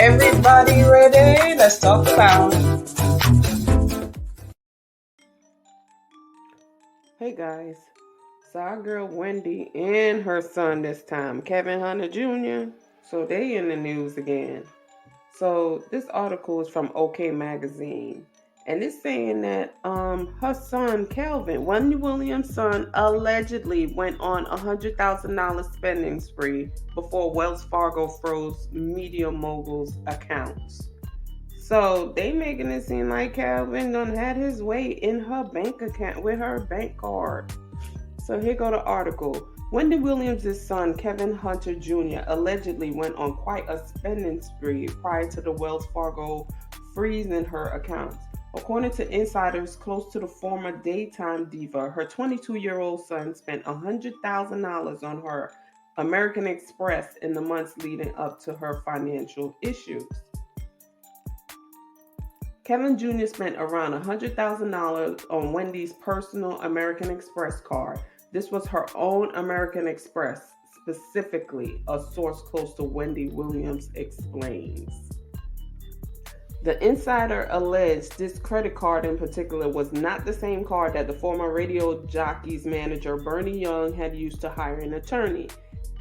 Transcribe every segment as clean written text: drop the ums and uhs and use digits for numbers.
Everybody ready? Let's talk about it. Hey guys, so our girl Wendy and her son this time, Kevin Hunter Jr., so they in the news again. So this article is from OK Magazine, and it's saying that her son Calvin, Wendy Williams' son, allegedly went on $100,000 spending spree before Wells Fargo froze media mogul's accounts. So they making it seem like Calvin done had his way in her bank account with her bank card. So here go the article. Wendy Williams' son, Kevin Hunter Jr., allegedly went on quite a spending spree prior to the Wells Fargo freezing her accounts. According to insiders close to the former daytime diva, her 22-year-old son spent $100,000 on her American Express in the months leading up to her financial issues. Kevin Jr. spent around $100,000 on Wendy's personal American Express card. This was her own American Express, specifically, a source close to Wendy Williams explains. The insider alleged this credit card in particular was not the same card that the former radio jockey's manager Bernie Young had used to hire an attorney.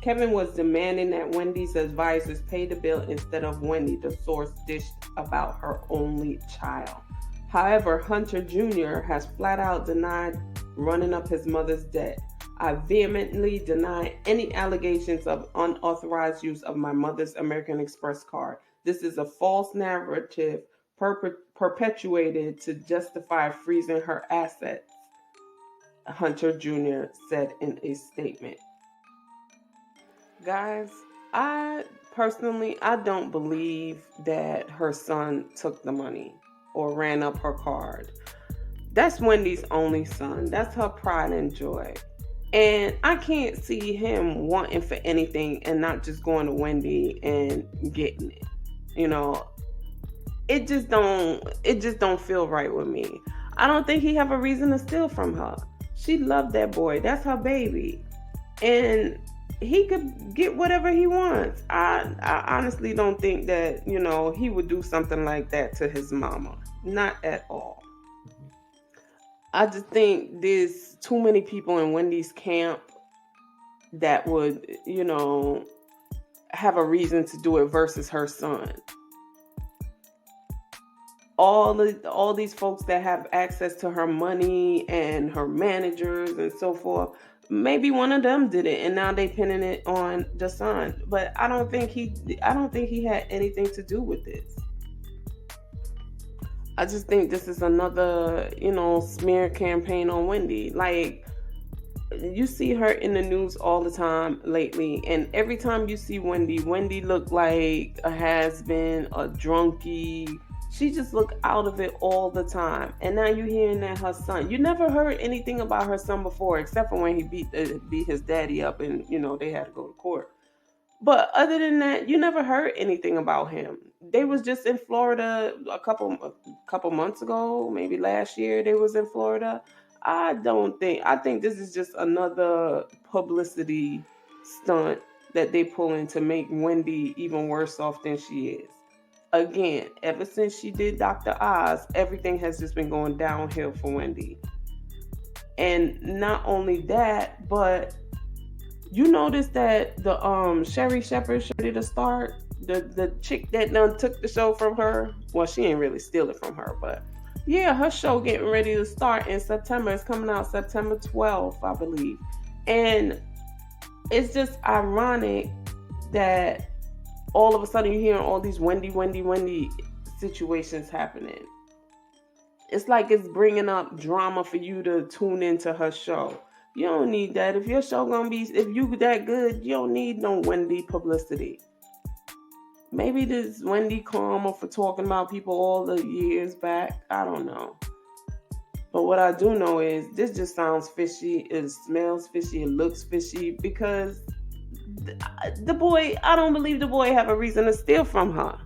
Kevin was demanding that Wendy's advisors pay the bill instead of Wendy, the source dished about her only child. However, Hunter Jr. has flat out denied running up his mother's debt. I vehemently deny any allegations of unauthorized use of my mother's American Express card. This is a false narrative perpetuated to justify freezing her assets, Hunter Jr. said in a statement. Guys, I don't believe that her son took the money or ran up her card. That's Wendy's only son. That's her pride and joy. And I can't see him wanting for anything and not just going to Wendy and getting it. You know, it just don't feel right with me. I don't think he have a reason to steal from her. She loved that boy. That's her baby. And he could get whatever he wants. I honestly don't think that, he would do something like that to his mama. Not at all. I just think there's too many people in Wendy's camp that would, have a reason to do it versus her son. All these folks that have access to her money and her managers and so forth, maybe one of them did it and now they pinning it on the son. But I don't think he had anything to do with this. I just think this is another, smear campaign on Wendy. Like, you see her in the news all the time lately, and every time you see Wendy look like a has-been, a drunkie. She just look out of it all the time. And now you're hearing that her son. You never heard anything about her son before, except for when he beat his daddy up and, they had to go to court. But other than that, you never heard anything about him. They was just in Florida a couple months ago, maybe last year they was in Florida. I think this is just another publicity stunt that they pulling to make Wendy even worse off than she is. Again, ever since she did Dr. Oz, everything has just been going downhill for Wendy. And not only that, but you notice that the Sherry Shepherd show to start, the chick that done took the show from her. Well, she ain't really steal it from her, but yeah, her show getting ready to start in September. It's coming out September 12th, I believe. And it's just ironic that all of a sudden you're hearing all these Wendy situations happening. It's like it's bringing up drama for you to tune into her show. You don't need that. If your show if you that good, you don't need no Wendy publicity. Maybe this Wendy karma for talking about people all the years back. I don't know. But what I do know is this just sounds fishy. It smells fishy. It looks fishy because the boy, I don't believe the boy have a reason to steal from her.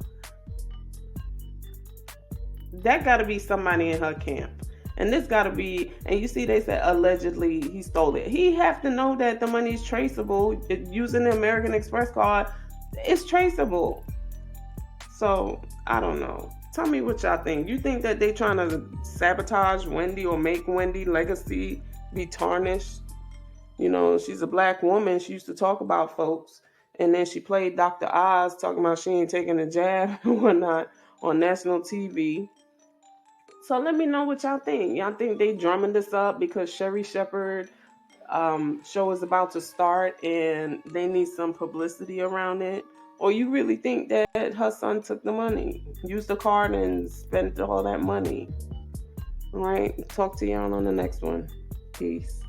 That got to be somebody in her camp. And this got to be, and you see they said allegedly he stole it. He have to know that the money is traceable. Using the American Express card, it's traceable. So I don't know. Tell me what y'all think. You think that they trying to sabotage Wendy or make Wendy legacy be tarnished? You know, she's a black woman. She used to talk about folks, and then she played Dr. Oz, talking about she ain't taking a jab and whatnot on national TV. So let me know what y'all think. Y'all think they drumming this up because Sherry Shepherd show is about to start and they need some publicity around it? Or you really think that her son took the money, used the card, and spent all that money? All right. Talk to y'all on the next one. Peace.